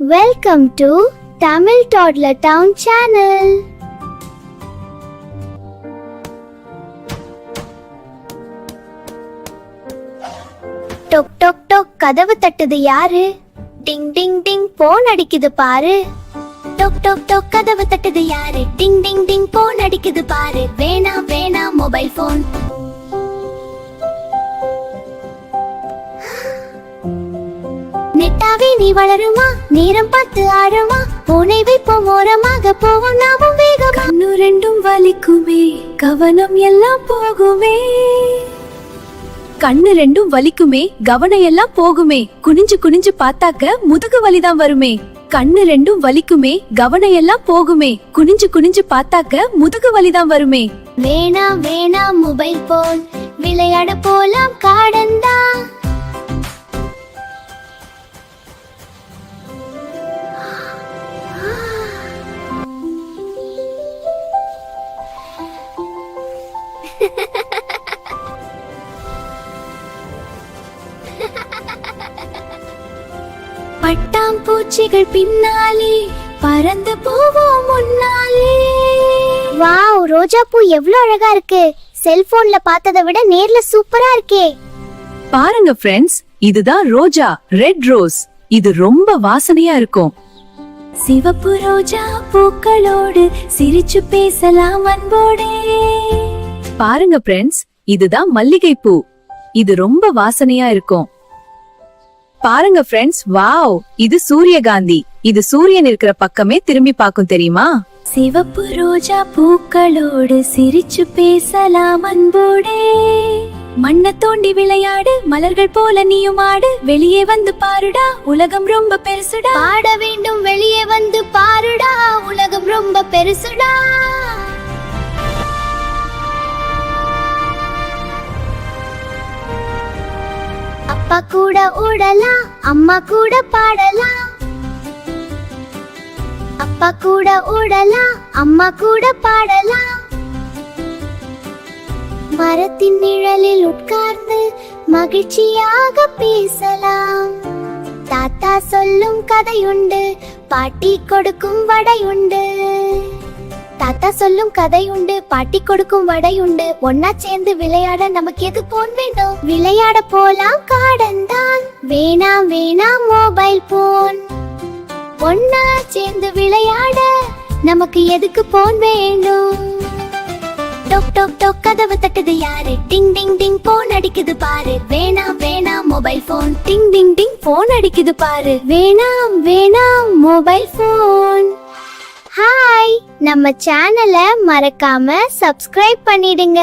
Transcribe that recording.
Welcome to Tamil Toddler Town channel. டொக் டொக் டொக் கதவு தட்டுது யாரு? டிங் டிங் டிங் phone அடிக்குது பாரு. டொக் டொக் டொக் கதவு தட்டுது யாரு? டிங் டிங் டிங் போன் அடிக்குது பாரு. வேணாம் வேணாம் மொபைல் போன். நெட்டாவே நீ வளருமா? நேரம் பார்த்து ஆடுமா? போனை வைப்போம் ஓரமாக போவோம் நாமும் வேகம். கண்ணு ரெண்டும் வலிக்குமே, கவனம் எல்லாம் போகுமே. கண்ணு ரெண்டும் வலிக்குமே, கவனம் எல்லாம் போகுமே. குனிஞ்சு குனிஞ்சு பார்த்தாக்க முதுகு வலிதான் வருமே. கண்ணு ரெண்டும் வலிக்குமே, கவனம் எல்லாம் போகுமே. குனிஞ்சு குனிஞ்சு பார்த்தாக்க முதுகு வலிதான் வருமே. வேணாம் வேணாம் மொபைல் போன், விளையாட போலாம் காடந்தா. பட்டாம்பூச்சிகள் பின்னாலே பறந்து போவோம் முன்னாலே. வாவ், ரோஜா பூ எவ்வளவு அழகா இருக்கு. செல்போன்ல பார்த்ததை விட நேர்ல சூப்பரா இருக்கே. பாருங்க ஃப்ரெண்ட்ஸ், இதுதான் ரோஜா, ரெட் ரோஸ். இது ரொம்ப வாசனையா இருக்கும். சிவப்பு ரோஜா பூக்களோடு சிரிச்சு பேசலாம் அன்போடே. பாருங்க ஃப்ரெண்ட்ஸ், இதுதான் மல்லிகை பூ. இது ரொம்ப வாசனையா இருக்கும். பாருங்க ஃப்ரெண்ட்ஸ், வாவ், இது சூரியகாந்தி. இது சூரியன் இருக்கிற பக்கமே திரும்பி பார்க்கும், தெரியுமா? சிவப்பு ரோஜா பூக்களோடு சிரிச்சு பேசலாம் அன்போடே. மண்ணை தோண்டி விளையாடு, மலர்கள் போல நீயும் ஆடு. வெளியே வந்து பாருடா, உலகம் ரொம்ப பெருசுடா. பாட வேண்டும் வெளியே வந்து பாருடா, உலகம் ரொம்ப பெருசுடா. அப்பா கூட ஓடலாம், அம்மா கூட பாடலாம். அப்பா கூட ஓடலாம், அம்மா கூட பாடலாம். மரத்தின் நிழலில் உட்கார்ந்து மகிழ்ச்சியாக பேசலாம். தாத்தா சொல்லும் கதையுண்டு, பாட்டி கொடுக்கும் வடையுண்டு. தாத்தா சொல்லும் கதை உண்டு, பாட்டி கொடுக்கும் வடை உண்டு. ஒன்னா சேர்ந்து விளையாட நமக்கு எது போன் வேணும்? விளையாட போலாம் காடந்தான். வேணாம் வேணாம் மொபைல் போன். ஒன்னா சேர்ந்து விளையாட நமக்கு எதுக்கு போன் வேணும்? டொக் டொக் டொக் கதவு தட்டுது யாரு? டிங் டிங் டிங் போன் அடிக்குது பாரு. வேணாம் வேணாம் மொபைல் போன். டிங் டிங் டிங் போன் அடிக்குது பாரு. வேணாம் வேணாம் மொபைல் போன். ஹாய், நம்ம சேனலை மறக்காம சப்ஸ்கிரைப் பண்ணிடுங்க.